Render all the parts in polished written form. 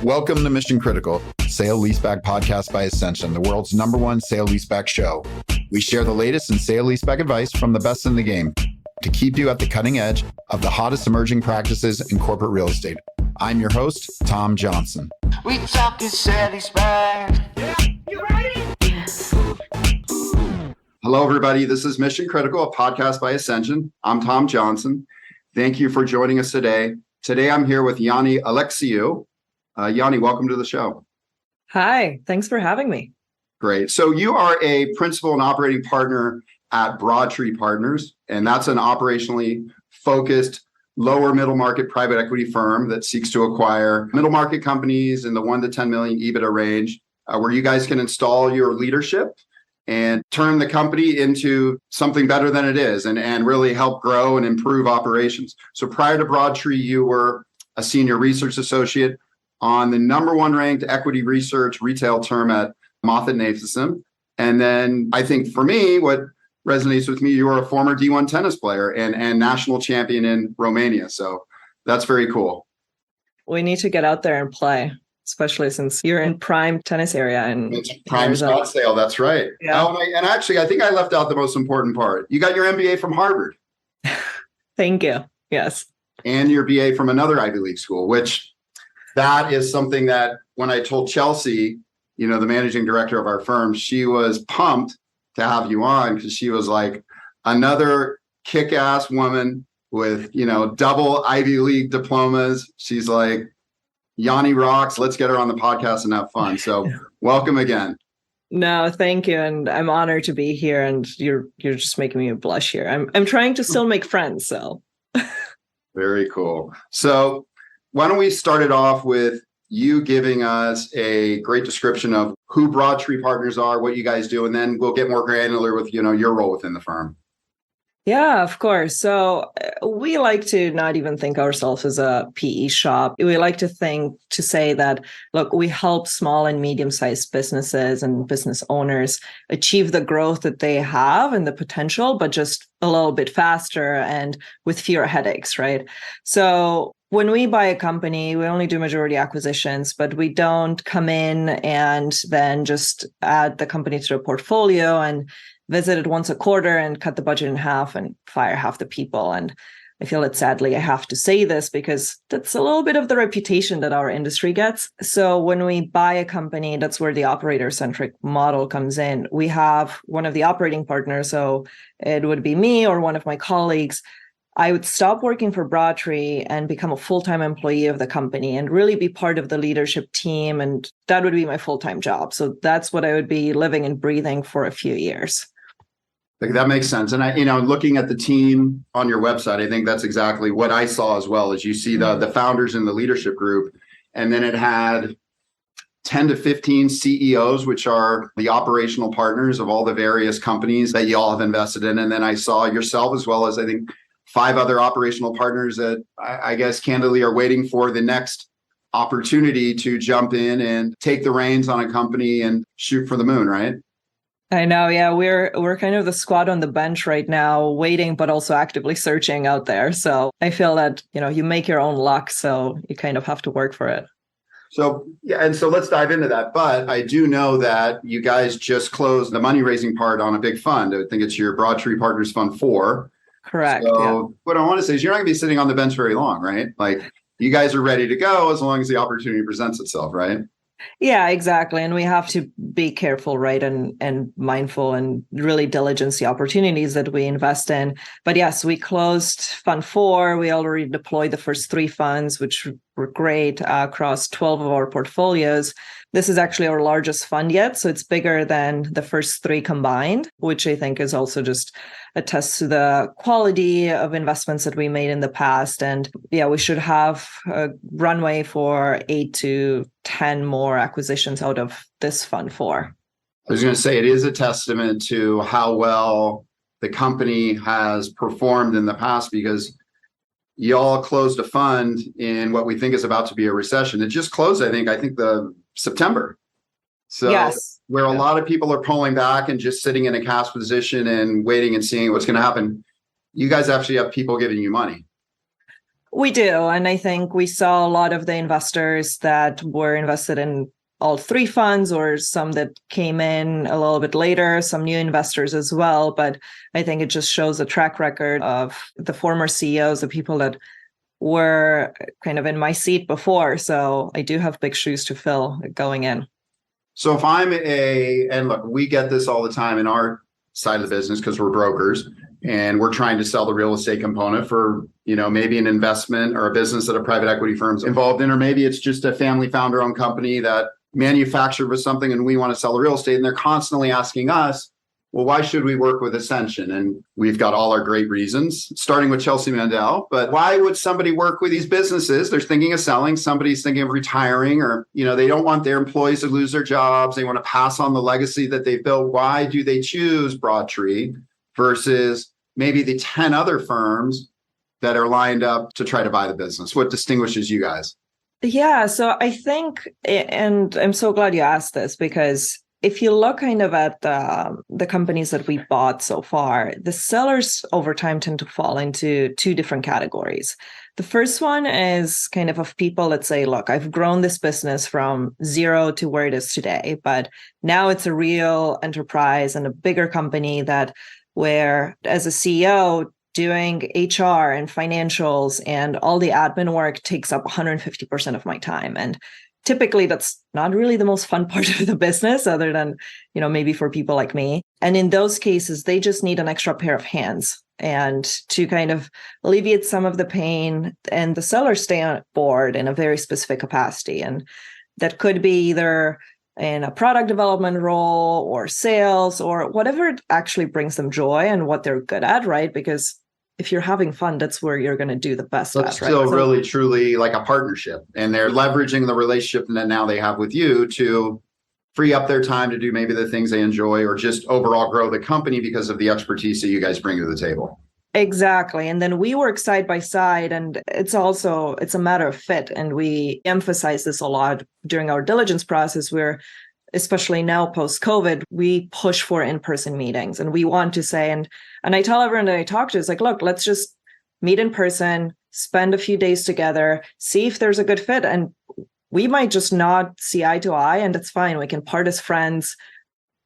Welcome to Mission Critical, Sale Leaseback Podcast by Ascension, the world's #1 sale leaseback show. We share the latest in sale leaseback advice from the best in the game to keep you at the cutting edge of the hottest emerging practices in corporate real estate. I'm your host, Tom Johnson. We talking sale leaseback. Yeah, you ready? Hello, everybody. This is Mission Critical, a podcast by Ascension. I'm Tom Johnson. Thank you for joining us today. Today, I'm here with Iani Alecsiu. Yanni, welcome to the show. Hi, thanks for having me. Great. So you are a principal and operating partner at Broadtree Partners, and that's an operationally focused lower middle market private equity firm that seeks to acquire middle market companies in the 1 to 10 million EBITDA range, where you guys can install your leadership and turn the company into something better than it is and really help grow and improve operations. So prior to Broadtree, you were a senior research associate on the #1 ranked equity research retail term at Moffett-Nathanson. And then I think for me, what resonates with me, you were a former D1 tennis player and national champion in Romania. So that's very cool. We need to get out there and play, especially since you're in prime tennis area. And it's prime Scottsdale, that's right. Yeah. And actually, I think I left out the most important part. You got your MBA from Harvard. Thank you. Yes. And your BA from another Ivy League school, which that is something that when I told Chelsea, the managing director of our firm, she was pumped to have you on because she was like, another kick-ass woman with, double Ivy League diplomas. She's like, Yanni rocks. Let's get her on the podcast and have fun. So welcome again. No, thank you. And I'm honored to be here. And you're just making me blush here. I'm trying to still make friends. So very cool. So why don't we start it off with you giving us a great description of who Broadtree Partners are, what you guys do, and then we'll get more granular with, your role within the firm. yeah, of course. So we like to not even think ourselves as a PE shop. We like to say that, look, we help small and medium-sized businesses and business owners achieve the growth that they have and the potential, but just a little bit faster and with fewer headaches, right? So when we buy a company, we only do majority acquisitions, but we don't come in and then just add the company to the portfolio and visit it once a quarter and cut the budget in half and fire half the people. And I feel that sadly, I have to say this because that's a little bit of the reputation that our industry gets. So when we buy a company, that's where the operator-centric model comes in. We have one of the operating partners, so it would be me or one of my colleagues. I would stop working for Broadtree and become a full-time employee of the company and really be part of the leadership team. And that would be my full-time job. So that's what I would be living and breathing for a few years. That makes sense. And looking at the team on your website, I think that's exactly what I saw as well. As you see the founders in the leadership group, and then it had 10 to 15 CEOs, which are the operational partners of all the various companies that you all have invested in. And then I saw yourself as well as I think 5 other operational partners that I guess candidly are waiting for the next opportunity to jump in and take the reins on a company and shoot for the moon, right? I know. Yeah, we're kind of the squad on the bench right now, waiting, but also actively searching out there. So I feel that, you make your own luck. So you kind of have to work for it. So, yeah. And so let's dive into that. But I do know that you guys just closed the money raising part on a big fund. I think it's your Broadtree Partners Fund 4. Correct. So yeah. What I want to say is you're not going to be sitting on the bench very long, right? Like you guys are ready to go as long as the opportunity presents itself, right? Yeah, exactly. And we have to be careful, right? And mindful and really diligence the opportunities that we invest in. But yes, we closed Fund 4. We already deployed the first 3 funds, which were great across 12 of our portfolios. This is actually our largest fund yet. So it's bigger than the first 3 combined, which I think is also just attests to the quality of investments that we made in the past. And yeah, we should have a runway for 8 to 10 more acquisitions out of this Fund 4. I was going to say it is a testament to how well the company has performed in the past because y'all closed a fund in what we think is about to be a recession. It just closed, I think the September. So yes. Where a lot of people are pulling back and just sitting in a cash position and waiting and seeing what's going to happen, you guys actually have people giving you money. We do. And I think we saw a lot of the investors that were invested in all three funds, or some that came in a little bit later, some new investors as well. But I think it just shows a track record of the former CEOs, the people that were kind of in my seat before. So I do have big shoes to fill going in. So if and look, we get this all the time in our side of the business because we're brokers and we're trying to sell the real estate component for, maybe an investment or a business that a private equity firm's involved in, or maybe it's just a family founder owned company that manufactured with something and we want to sell the real estate. And they're constantly asking us, well, why should we work with Ascension? And we've got all our great reasons, starting with Chelsea Mandel. But why would somebody work with these businesses? They're thinking of selling. Somebody's thinking of retiring, or, they don't want their employees to lose their jobs. They want to pass on the legacy that they've built. Why do they choose Broadtree versus maybe the 10 other firms that are lined up to try to buy the business? What distinguishes you guys? Yeah, so I think, and I'm so glad you asked this, because if you look kind of at the companies that we bought so far, the sellers over time tend to fall into two different categories. The first one is kind of people that say, look, I've grown this business from zero to where it is today, but now it's a real enterprise and a bigger company where as a CEO, doing HR and financials and all the admin work takes up 150% of my time. And typically that's not really the most fun part of the business, other than, maybe for people like me. And in those cases, they just need an extra pair of hands and to kind of alleviate some of the pain, and the sellers stay on board in a very specific capacity. And that could be either in a product development role or sales or whatever actually brings them joy and what they're good at, right? Because if you're having fun, that's where you're going to do the best at, right? Still really, truly like a partnership, and they're leveraging the relationship that now they have with you to free up their time to do maybe the things they enjoy, or just overall grow the company because of the expertise that you guys bring to the table. Exactly. And then we work side by side, and it's a matter of fit. And we emphasize this a lot during our diligence process, where especially now post-COVID, we push for in-person meetings, and we want to say, and I tell everyone that I talk to, it's like, look, let's just meet in person, spend a few days together, see if there's a good fit. And we might just not see eye to eye, and it's fine. We can part as friends.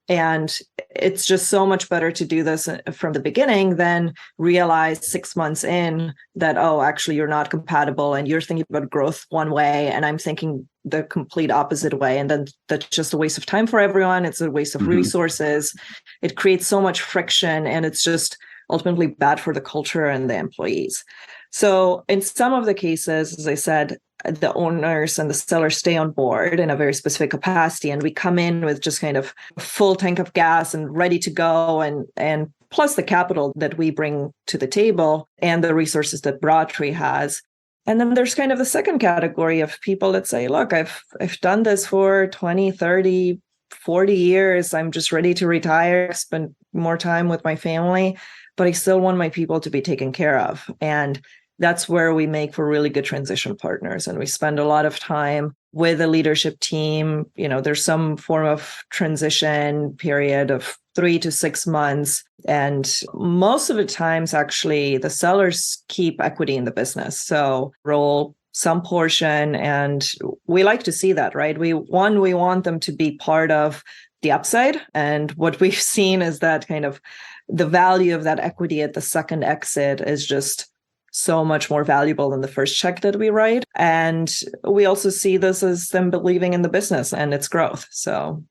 And it's just so much better to do this from the beginning than realize 6 months in that, oh, actually, you're not compatible and you're thinking about growth one way and I'm thinking the complete opposite way. And then that's just a waste of time for everyone. It's a waste of resources. It creates so much friction, and it's just ultimately bad for the culture and the employees. So in some of the cases, as I said, the owners and the sellers stay on board in a very specific capacity, and we come in with just kind of a full tank of gas and ready to go, and plus the capital that we bring to the table and the resources that Broadtree has. And then there's kind of the second category of people that say, look, I've done this for 20, 30, 40 years. I'm just ready to retire, spend more time with my family, but I still want my people to be taken care of. And that's where we make for really good transition partners. And we spend a lot of time with the leadership team. There's some form of transition period of 3 to 6 months. And most of the times, actually, the sellers keep equity in the business. So roll some portion. And we like to see that, right? We want them to be part of the upside. And what we've seen is that kind of the value of that equity at the second exit is just so much more valuable than the first check that we write. And we also see this as them believing in the business and its growth. So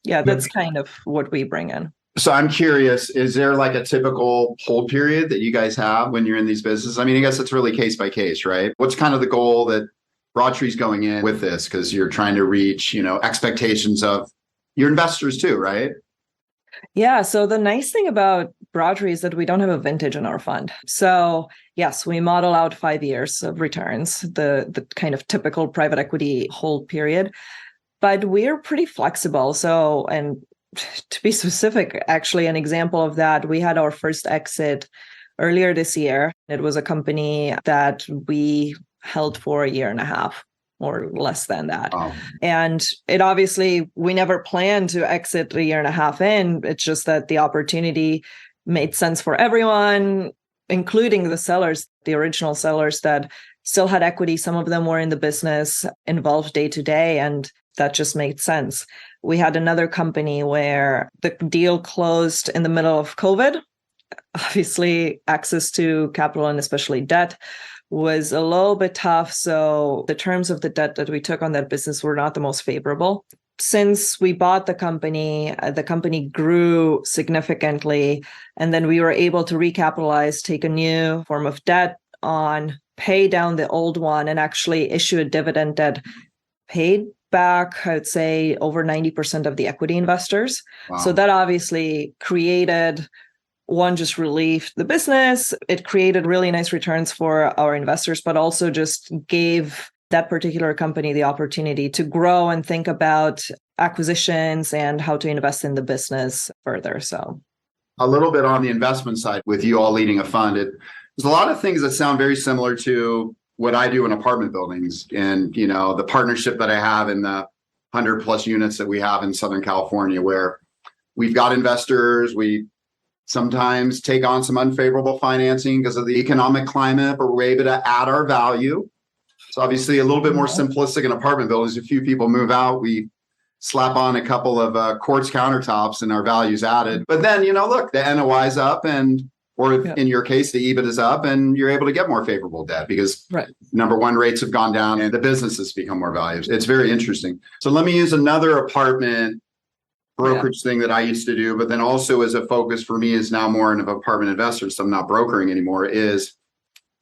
yeah, that's kind of what we bring in. So I'm curious, is there like a typical hold period that you guys have when you're in these businesses? I mean, I guess it's really case by case, right? What's kind of the goal that Broadtree's going in with this? Because you're trying to reach, expectations of your investors too, right? Yeah. So the nice thing about Broadtree is that we don't have a vintage in our fund. So yes, we model out 5 years of returns, the kind of typical private equity hold period, but we're pretty flexible. So, and to be specific, actually, an example of that, we had our first exit earlier this year. It was a company that we held for a year and a half, or less than that. Wow. And it obviously, we never planned to exit a year and a half in. It's just that the opportunity made sense for everyone, including the sellers, the original sellers that still had equity. Some of them were in the business, involved day to day, and that just made sense. We had another company where the deal closed in the middle of COVID. Obviously, access to capital and especially debt was a little bit tough. So the terms of the debt that we took on that business were not the most favorable. Since we bought the company grew significantly, and then we were able to recapitalize, take a new form of debt on, pay down the old one, and actually issue a dividend that paid back, I would say, over 90% of the equity investors. Wow. So that obviously created, one, just relieved the business. It created really nice returns for our investors, but also just gave that particular company the opportunity to grow and think about acquisitions and how to invest in the business further. So a little bit on the investment side with you all leading a fund. There's a lot of things that sound very similar to what I do in apartment buildings, and the partnership that I have in the 100+ units that we have in Southern California, where we've got investors. We sometimes take on some unfavorable financing because of the economic climate, but we're able to add our value. It's obviously a little bit more simplistic in apartment buildings. A few people move out, we slap on a couple of quartz countertops and our value's added. But then, look, the NOI's up, in your case, the EBIT is up, and you're able to get more favorable debt because number one, rates have gone down and the business has become more valuable. It's very interesting. So let me use another apartment brokerage thing that I used to do, but then also as a focus for me is now more of an apartment investor, so I'm not brokering anymore, is,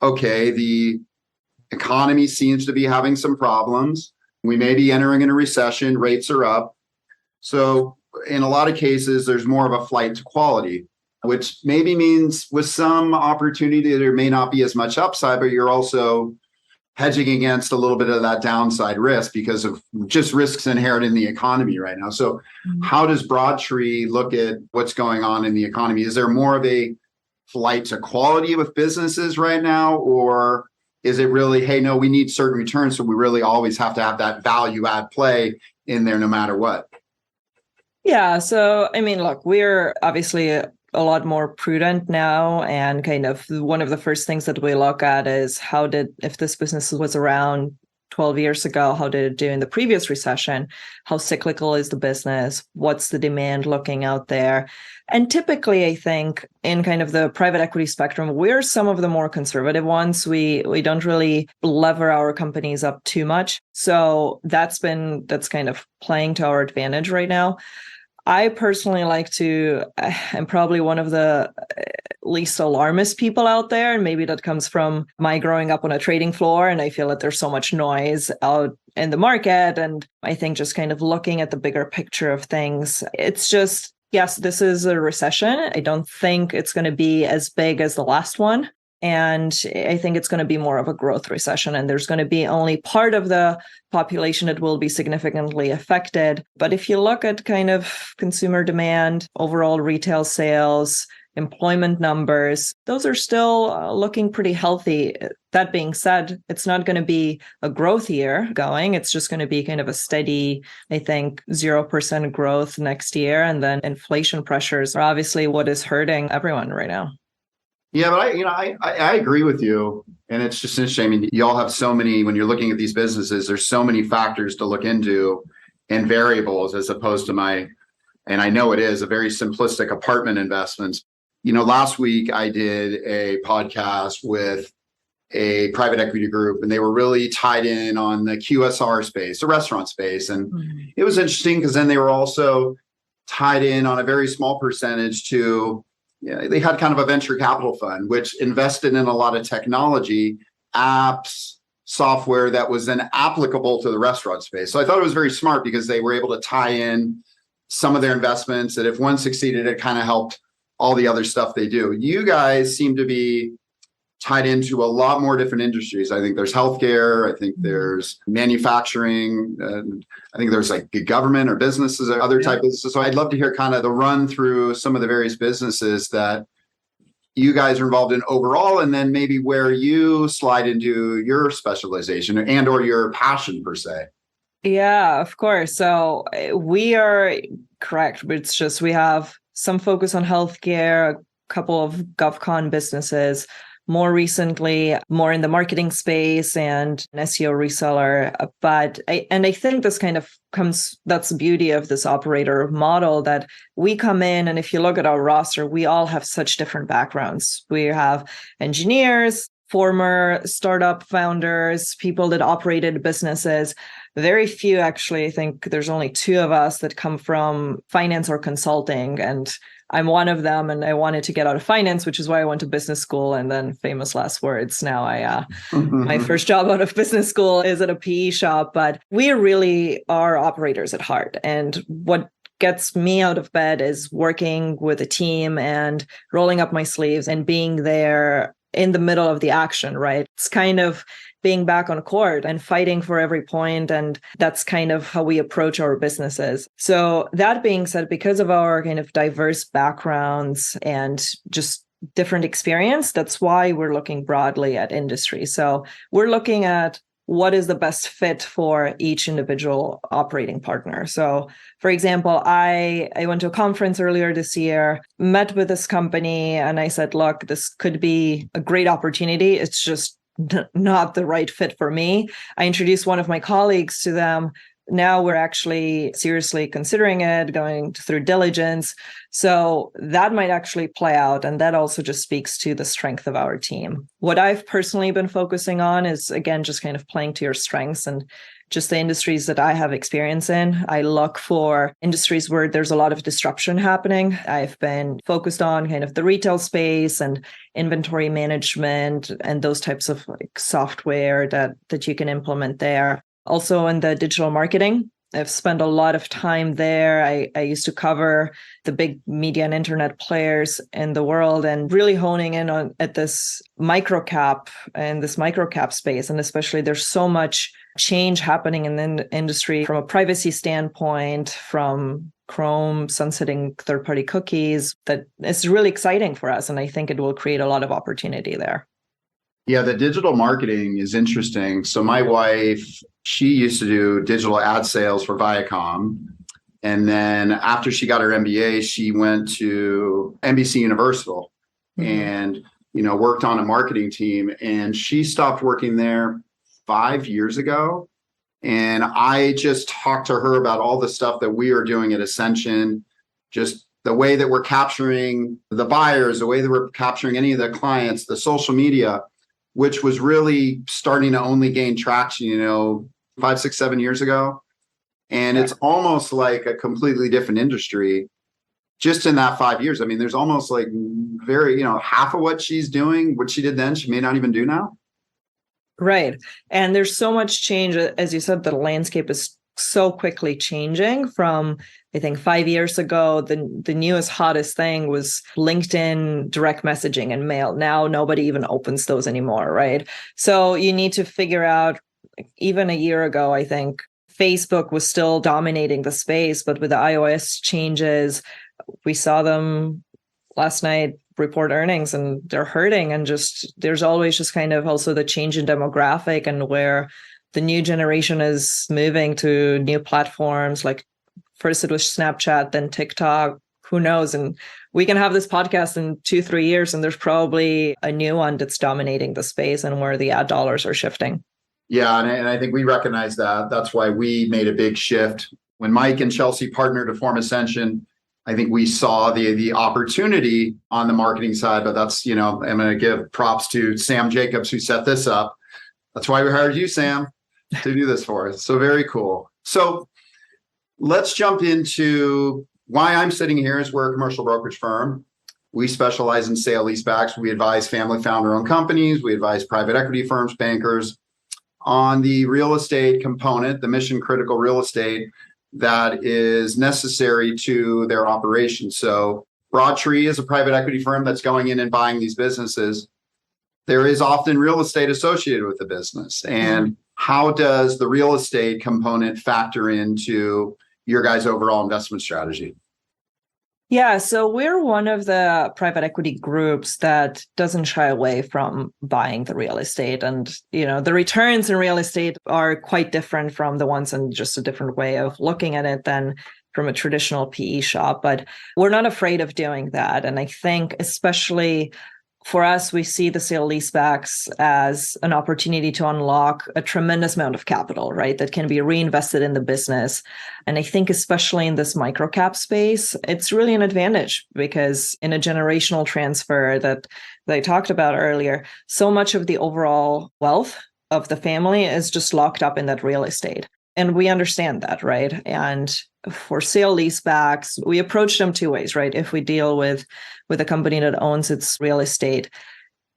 okay, the economy seems to be having some problems. We may be entering in a recession, rates are up. So in a lot of cases, there's more of a flight to quality, which maybe means with some opportunity, there may not be as much upside, but you're also hedging against a little bit of that downside risk because of just risks inherent in the economy right now. So how does Broadtree look at what's going on in the economy? Is there more of a flight to quality with businesses right now? Or is it really, hey, no, we need certain returns, so we really always have to have that value add play in there no matter what? Yeah. So, look, we're obviously a lot more prudent now, and kind of one of the first things that we look at is if this business was around 12 years ago, how did it do in the previous recession? How cyclical is the business? What's the demand looking out there? And typically, I think in kind of the private equity spectrum, we're some of the more conservative ones. We don't really lever our companies up too much. So that's kind of playing to our advantage right now. I personally I'm probably one of the least alarmist people out there. And maybe that comes from my growing up on a trading floor. And I feel that there's so much noise out in the market. And I think just kind of looking at the bigger picture of things, it's just, yes, this is a recession. I don't think it's going to be as big as the last one. And I think it's going to be more of a growth recession, and there's going to be only part of the population that will be significantly affected. But if you look at kind of consumer demand, overall retail sales, employment numbers, those are still looking pretty healthy. That being said, it's not going to be a growth year going. It's just going to be kind of a steady, I think, 0% growth next year. And then inflation pressures are obviously what is hurting everyone right now. Yeah, but I agree with you. And it's just interesting. You all have so many, when you're looking at these businesses, there's so many factors to look into and variables as opposed to and I know it is a very simplistic apartment investments. Last week I did a podcast with a private equity group, and they were really tied in on the QSR space, the restaurant space. And it was interesting because then they were also tied in on a very small percentage to, they had kind of a venture capital fund, which invested in a lot of technology, apps, software that was then applicable to the restaurant space. So I thought it was very smart because they were able to tie in some of their investments that if one succeeded, it kind of helped all the other stuff they do. You guys seem to be tied into a lot more different industries. I think there's healthcare. I think there's manufacturing. I think there's like government or businesses or other type of businesses. So I'd love to hear kind of the run through some of the various businesses that you guys are involved in overall, and then maybe where you slide into your specialization and or your passion per se. Yeah, of course. So we are correct. It's just we have some focus on healthcare, a couple of GovCon businesses, more recently, more in the marketing space and an SEO reseller. But I think this kind of that's the beauty of this operator model, that we come in, and if you look at our roster, we all have such different backgrounds. We have engineers, former startup founders, people that operated businesses. Very few, actually. I think there's only two of us that come from finance or consulting, and I'm one of them. And I wanted to get out of finance, which is why I went to business school. And then famous last words. Now my first job out of business school is at a PE shop, but we really are operators at heart. And what gets me out of bed is working with a team and rolling up my sleeves and being there in the middle of the action, right? It's kind of being back on court and fighting for every point. And that's kind of how we approach our businesses. So that being said, because of our kind of diverse backgrounds and just different experience, that's why we're looking broadly at industry. So we're looking at what is the best fit for each individual operating partner. So, for example, I went to a conference earlier this year, met with this company, and I said, look, this could be a great opportunity. It's just not the right fit for me. I introduced one of my colleagues to them. Now we're actually seriously considering it, going through diligence. So that might actually play out. And that also just speaks to the strength of our team. What I've personally been focusing on is, again, just kind of playing to your strengths and just the industries that I have experience in. I look for industries where there's a lot of disruption happening. I've been focused on kind of the retail space and inventory management and those types of like software that you can implement there. Also in the digital marketing, I've spent a lot of time there. I used to cover the big media and internet players in the world and really honing in at this microcap space. And especially there's so much change happening in the industry from a privacy standpoint, from Chrome sunsetting third-party cookies, that it's really exciting for us. And I think it will create a lot of opportunity there. Yeah, the digital marketing is interesting. So my wife, she used to do digital ad sales for Viacom. And then after she got her MBA, she went to NBC Universal and, worked on a marketing team. And she stopped working there 5 years ago. And I just talked to her about all the stuff that we are doing at Ascension, just the way that we're capturing the buyers, the way that we're capturing any of the clients, the social media, which was really starting to only gain traction, 5, 6, 7 years ago. And it's almost like a completely different industry just in that 5 years. I mean, there's almost like half of what she's doing, what she did then, she may not even do now. Right. And there's so much change. As you said, the landscape is so quickly changing from, I think 5 years ago, the newest, hottest thing was LinkedIn direct messaging and mail. Now nobody even opens those anymore, right? So you need to figure out, even a year ago, I think Facebook was still dominating the space, but with the iOS changes, we saw them last night report earnings and they're hurting. And just there's always just kind of also the change in demographic and where the new generation is moving to new platforms. Like first it was Snapchat, then TikTok, who knows? And we can have this podcast in 2-3 years and there's probably a new one that's dominating the space and where the ad dollars are shifting. Yeah, and I think we recognize that. That's why we made a big shift. When Mike and Chelsea partnered to form Ascension, I think we saw the opportunity on the marketing side, but that's, I'm going to give props to Sam Jacobs who set this up. That's why we hired you, Sam, to do this for us. So very cool. So let's jump into why I'm sitting here. Is we're a commercial brokerage firm. We specialize in sale leasebacks. We advise family founder-owned companies. We advise private equity firms, bankers on the real estate component, the mission critical real estate that is necessary to their operation. So Broadtree is a private equity firm that's going in and buying these businesses. There is often real estate associated with the business. And how does the real estate component factor into your guys' overall investment strategy? Yeah, so we're one of the private equity groups that doesn't shy away from buying the real estate. And, the returns in real estate are quite different from the ones in just a different way of looking at it than from a traditional PE shop. But we're not afraid of doing that. And I think especially for us, we see the sale leasebacks as an opportunity to unlock a tremendous amount of capital, right? That can be reinvested in the business. And I think especially in this microcap space, it's really an advantage because in a generational transfer that I talked about earlier, so much of the overall wealth of the family is just locked up in that real estate. And we understand that, right? And for sale leasebacks, we approach them two ways, right? If we deal with a company that owns its real estate,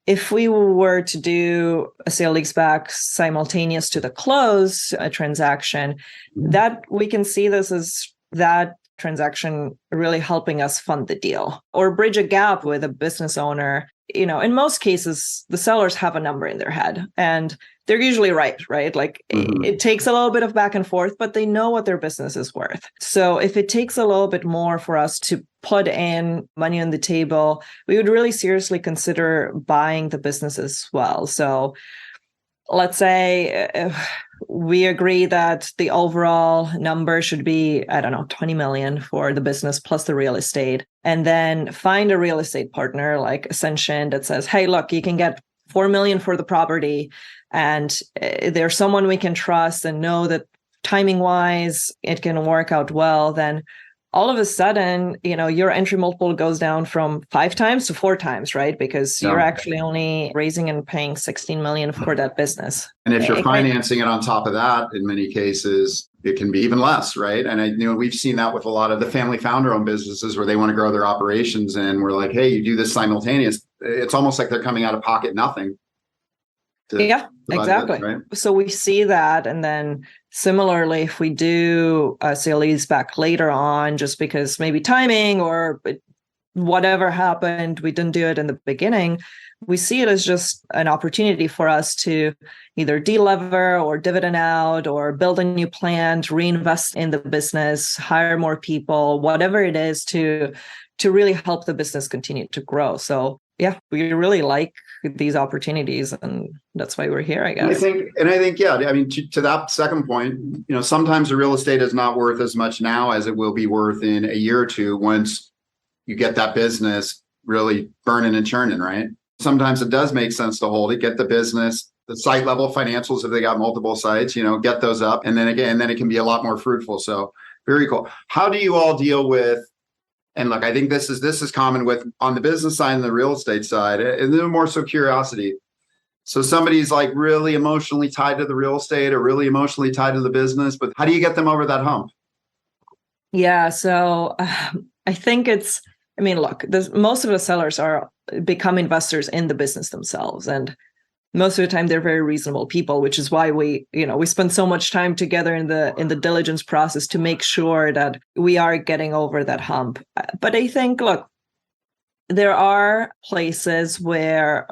if we were to do a sale leaseback simultaneous to the close a transaction, that we can see this as that transaction really helping us fund the deal or bridge a gap with a business owner. In most cases, the sellers have a number in their head and they're usually right? Like it takes a little bit of back and forth, but they know what their business is worth. So if it takes a little bit more for us to put in money on the table, we would really seriously consider buying the business as well. So let's say we agree that the overall number should be, 20 million for the business plus the real estate. And then find a real estate partner like Ascension that says, hey, look, you can get 4 million for the property. And there's someone we can trust and know that timing wise, it can work out well. Then all of a sudden, your entry multiple goes down from 5 times to 4 times, right? Because you're actually only raising and paying 16 million for that business. And if you're financing it on top of that, in many cases, it can be even less, right? And we've seen that with a lot of the family founder-owned businesses where they want to grow their operations, and we're like, hey, you do this simultaneous. It's almost like they're coming out of pocket nothing. Exactly. Right? So we see that. And then similarly, if we do a sale leaseback later on, just because maybe timing or whatever happened, we didn't do it in the beginning, we see it as just an opportunity for us to either delever or dividend out or build a new plant, reinvest in the business, hire more people, whatever it is to really help the business continue to grow. So yeah, we really like these opportunities, and that's why we're here, I guess. I think, to that second point, sometimes the real estate is not worth as much now as it will be worth in a year or two once you get that business really burning and churning, right? Sometimes it does make sense to hold it, get the business, the site level financials, if they got multiple sites, get those up. And then it can be a lot more fruitful. So very cool. How do you all deal with, and look, I think this is common with on the business side and the real estate side, and then more so curiosity. So somebody's like really emotionally tied to the real estate or really emotionally tied to the business, but how do you get them over that hump? Yeah, so I think most of the sellers become investors in the business themselves, and most of the time they're very reasonable people, which is why we spend so much time together in the diligence process to make sure that we are getting over that hump. But I think, look, there are places where,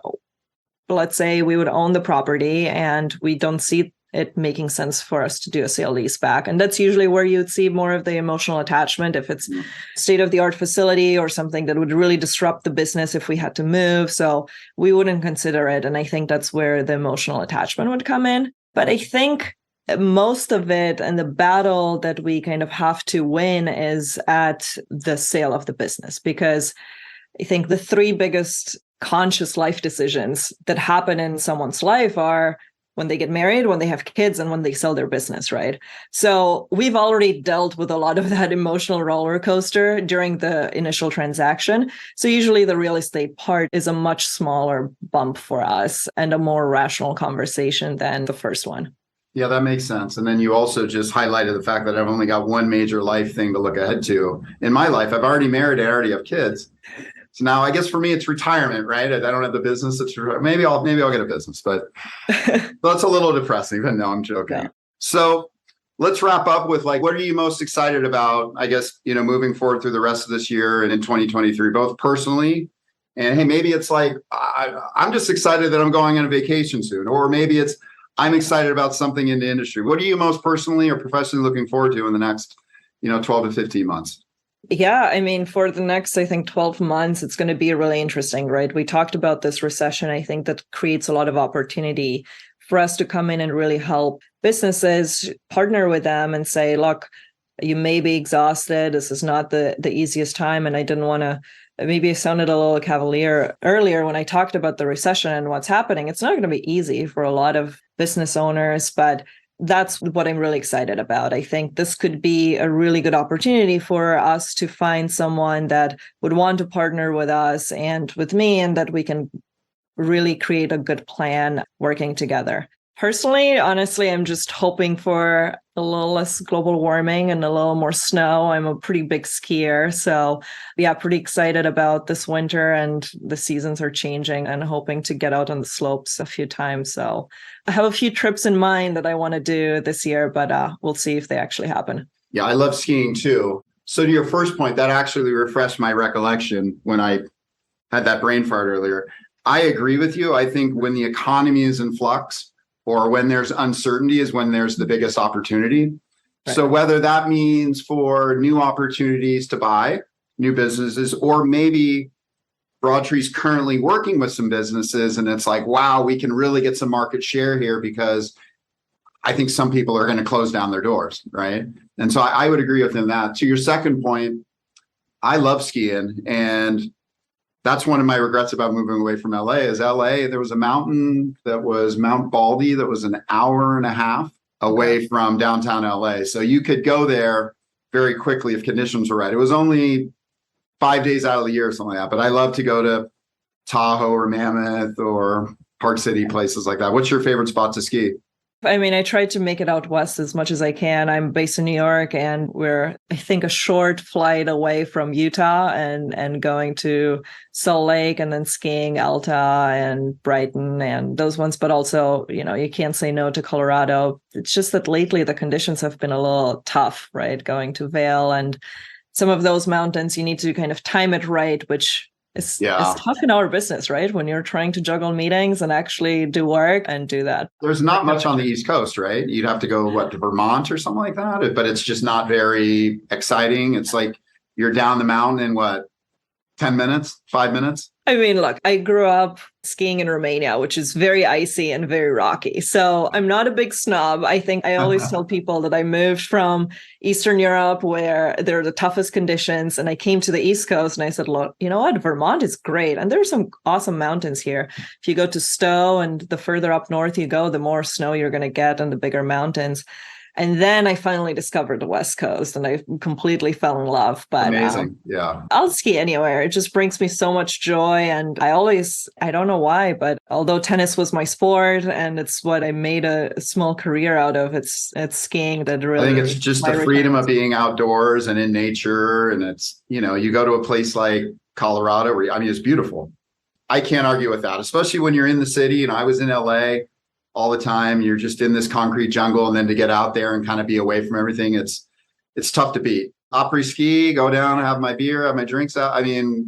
let's say we would own the property and we don't see it making sense for us to do a sale leaseback. And that's usually where you'd see more of the emotional attachment if it's state-of-the-art facility or something that would really disrupt the business if we had to move. So we wouldn't consider it. And I think that's where the emotional attachment would come in. But I think most of it and the battle that we kind of have to win is at the sale of the business, because I think the 3 biggest conscious life decisions that happen in someone's life are when they get married, when they have kids, and when they sell their business, right? So we've already dealt with a lot of that emotional roller coaster during the initial transaction. So usually the real estate part is a much smaller bump for us and a more rational conversation than the first one. Yeah, that makes sense. And then you also just highlighted the fact that I've only got one major life thing to look ahead to. In my life, I've already married, I already have kids. So now I guess for me, it's retirement, right? I don't have the business. Maybe I'll get a business, but that's a little depressing. But no, I'm joking. Yeah. So let's wrap up with what are you most excited about, I guess, moving forward through the rest of this year and in 2023, both personally and hey, maybe it's I'm just excited that I'm going on a vacation soon, or maybe it's I'm excited about something in the industry. What are you most personally or professionally looking forward to in the next, 12 to 15 months? Yeah, for the next, I think, 12 months, it's going to be really interesting, right? We talked about this recession. I think that creates a lot of opportunity for us to come in and really help businesses, partner with them and say, look, you may be exhausted. This is not the easiest time. And I didn't want to maybe I sounded a little cavalier earlier when I talked about the recession and what's happening. It's not going to be easy for a lot of business owners, but that's what I'm really excited about. I think this could be a really good opportunity for us to find someone that would want to partner with us and with me, and that we can really create a good plan working together. Personally, honestly, I'm just hoping for a little less global warming and a little more snow. I'm a pretty big skier. So yeah, pretty excited about this winter, and the seasons are changing, and hoping to get out on the slopes a few times. So I have a few trips in mind that I want to do this year, but we'll see if they actually happen. Yeah, I love skiing too. So to your first point, that actually refreshed my recollection when I had that brain fart earlier. I agree with you. I think when the economy is in flux, or when there's uncertainty, is when there's the biggest opportunity. Right. So whether that means for new opportunities to buy new businesses, or maybe Broadtree's currently working with some businesses and it's like, wow, we can really get some market share here, because I think some people are going to close down their doors, right? And so I would agree with him that. To your second point, I love skiing, and that's one of my regrets about moving away from LA. Is LA, there was a mountain that was Mount Baldy that was an hour and a half away from downtown LA. So you could go there very quickly if conditions were right. It was only 5 days out of the year or something like that. But I love to go to Tahoe or Mammoth or Park City, places like that. What's your favorite spot to ski? I mean, I try to make it out west as much as I can. I'm based in New York, and we're, I think, a short flight away from Utah, and going to Salt Lake and then skiing Alta and Brighton and those ones. But also, you can't say no to Colorado. It's just that lately the conditions have been a little tough, right? Going to Vail and some of those mountains, you need to kind of time it right, which it's tough in our business, right? When you're trying to juggle meetings and actually do work and do that. There's not much on the East Coast, right? You'd have to go, to Vermont or something like that? But it's just not very exciting. It's like you're down the mountain in 10 minutes, 5 minutes? I mean, look, I grew up skiing in Romania, which is very icy and very rocky. So I'm not a big snob. I think I always tell people that I moved from Eastern Europe, where there are the toughest conditions, and I came to the East Coast and I said, look, you know what? Vermont is great. And there's some awesome mountains here. If you go to Stowe, and the further up north you go, the more snow you're going to get and the bigger mountains. And then I finally discovered the West Coast, and I completely fell in love. But amazing. Yeah. I'll ski anywhere. It just brings me so much joy. And I don't know why, but although tennis was my sport and it's what I made a small career out of, it's skiing that really. I think it's just the freedom of being outdoors and in nature. And it's, you go to a place like Colorado where, it's beautiful. I can't argue with that, especially when you're in the city. I was in LA all the time. You're just in this concrete jungle, and then to get out there and kind of be away from everything, it's tough to beat. Après ski, go down, have my beer, have my drinks out.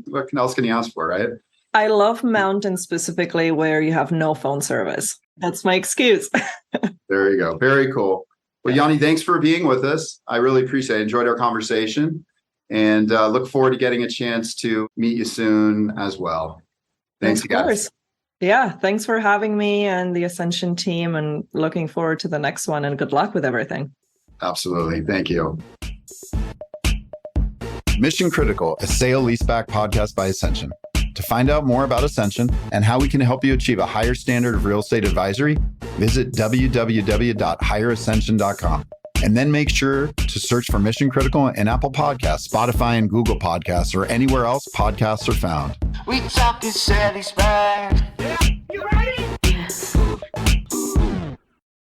What else can you ask for, right? I love mountains specifically where you have no phone service. That's my excuse. There you go. Very cool. Well, Yanni, thanks for being with us. I really appreciate it. Enjoyed our conversation, and look forward to getting a chance to meet you soon as well. Thanks again. Of course. Yeah, thanks for having me and the Ascension team, and looking forward to the next one, and good luck with everything. Absolutely. Thank you. Mission Critical, a sale leaseback podcast by Ascension. To find out more about Ascension and how we can help you achieve a higher standard of real estate advisory, visit www.higherascension.com. And then make sure to search for Mission Critical in Apple Podcasts, Spotify, and Google Podcasts, or anywhere else podcasts are found. We talking Sally's back. Yeah, you ready?